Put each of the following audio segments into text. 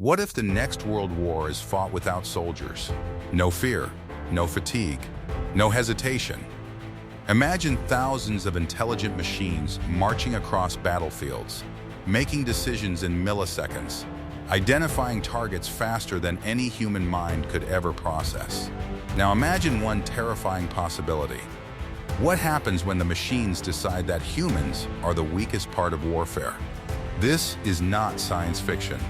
What if the next world war is fought without soldiers? No fear, no fatigue, no hesitation. Imagine thousands of intelligent machines marching across battlefields, making decisions in milliseconds, identifying targets faster than any human mind could ever process. Now imagine one terrifying possibility. What happens when the machines decide that humans are the weakest part of warfare? This is not science fiction.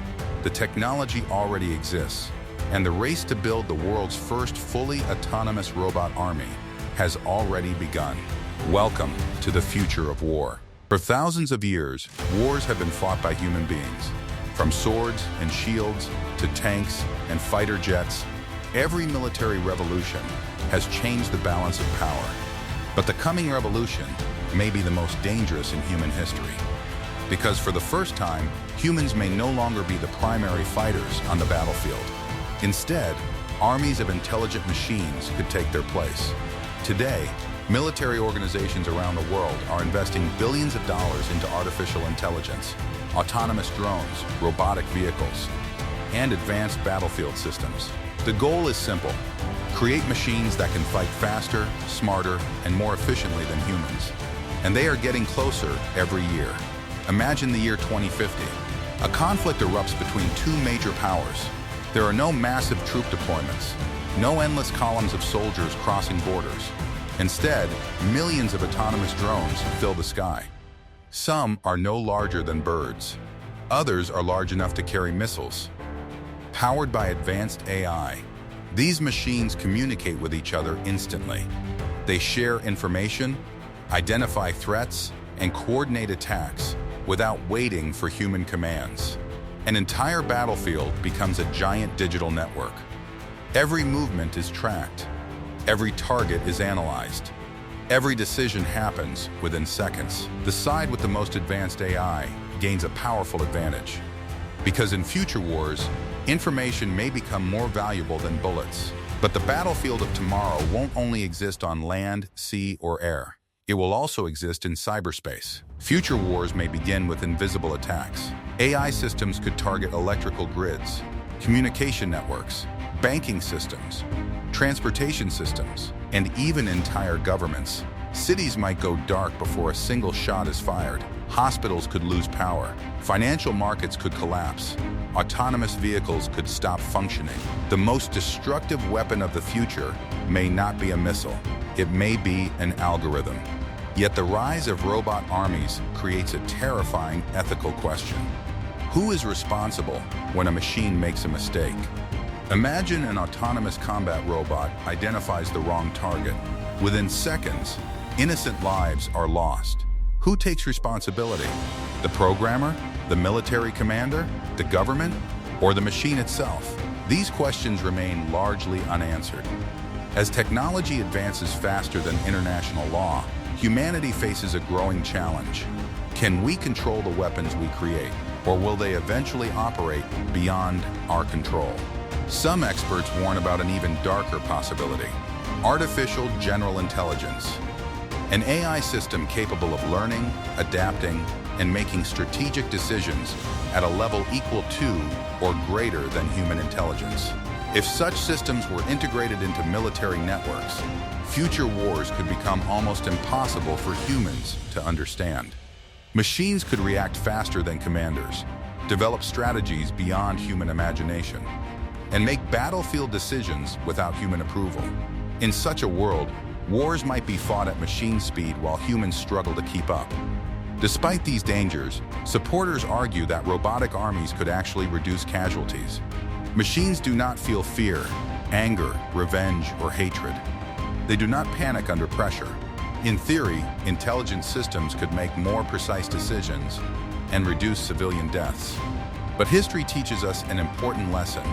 The technology already exists, and the race to build the world's first fully autonomous robot army has already begun. Welcome to the future of war. For thousands of years, wars have been fought by human beings. From swords and shields to tanks and fighter jets, every military revolution has changed the balance of power. But the coming revolution may be the most dangerous in human history. Because for the first time, humans may no longer be the primary fighters on the battlefield. Instead, armies of intelligent machines could take their place. Today, military organizations around the world are investing billions of dollars into artificial intelligence, autonomous drones, robotic vehicles, and advanced battlefield systems. The goal is simple: create machines that can fight faster, smarter, and more efficiently than humans. And they are getting closer every year. Imagine the year 2050. A conflict erupts between two major powers. There are no massive troop deployments, no endless columns of soldiers crossing borders. Instead, millions of autonomous drones fill the sky. Some are no larger than birds. Others are large enough to carry missiles. Powered by advanced AI, these machines communicate with each other instantly. They share information, identify threats, and coordinate attacks without waiting for human commands. An entire battlefield becomes a giant digital network. Every movement is tracked. Every target is analyzed. Every decision happens within seconds. The side with the most advanced AI gains a powerful advantage. Because in future wars, information may become more valuable than bullets. But the battlefield of tomorrow won't only exist on land, sea, or air. It will also exist in cyberspace. Future wars may begin with invisible attacks. AI systems could target electrical grids, communication networks, banking systems, transportation systems, and even entire governments. Cities might go dark before a single shot is fired. Hospitals could lose power. Financial markets could collapse. Autonomous vehicles could stop functioning. The most destructive weapon of the future may not be a missile. It may be an algorithm. Yet the rise of robot armies creates a terrifying ethical question. Who is responsible when a machine makes a mistake? Imagine an autonomous combat robot identifies the wrong target. Within seconds, innocent lives are lost. Who takes responsibility? The programmer? The military commander? The government? Or the machine itself? These questions remain largely unanswered. As technology advances faster than international law, humanity faces a growing challenge. Can we control the weapons we create, or will they eventually operate beyond our control? Some experts warn about an even darker possibility: artificial general intelligence. An AI system capable of learning, adapting, and making strategic decisions at a level equal to or greater than human intelligence. If such systems were integrated into military networks, future wars could become almost impossible for humans to understand. Machines could react faster than commanders, develop strategies beyond human imagination, and make battlefield decisions without human approval. In such a world, wars might be fought at machine speed while humans struggle to keep up. Despite these dangers, supporters argue that robotic armies could actually reduce casualties. Machines do not feel fear, anger, revenge, or hatred. They do not panic under pressure. In theory, intelligent systems could make more precise decisions and reduce civilian deaths. But history teaches us an important lesson.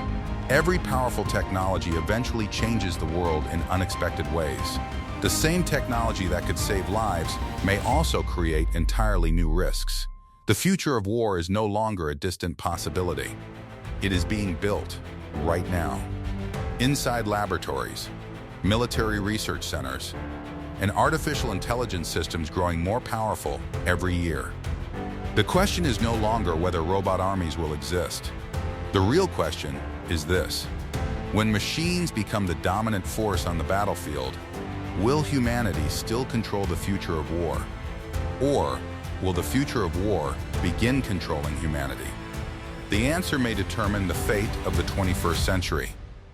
Every powerful technology eventually changes the world in unexpected ways. The same technology that could save lives may also create entirely new risks. The future of war is no longer a distant possibility. It is being built right now. Inside laboratories, military research centers, and artificial intelligence systems growing more powerful every year. The question is no longer whether robot armies will exist. The real question is this: when machines become the dominant force on the battlefield, will humanity still control the future of war? Or will the future of war begin controlling humanity? The answer may determine the fate of the 21st century.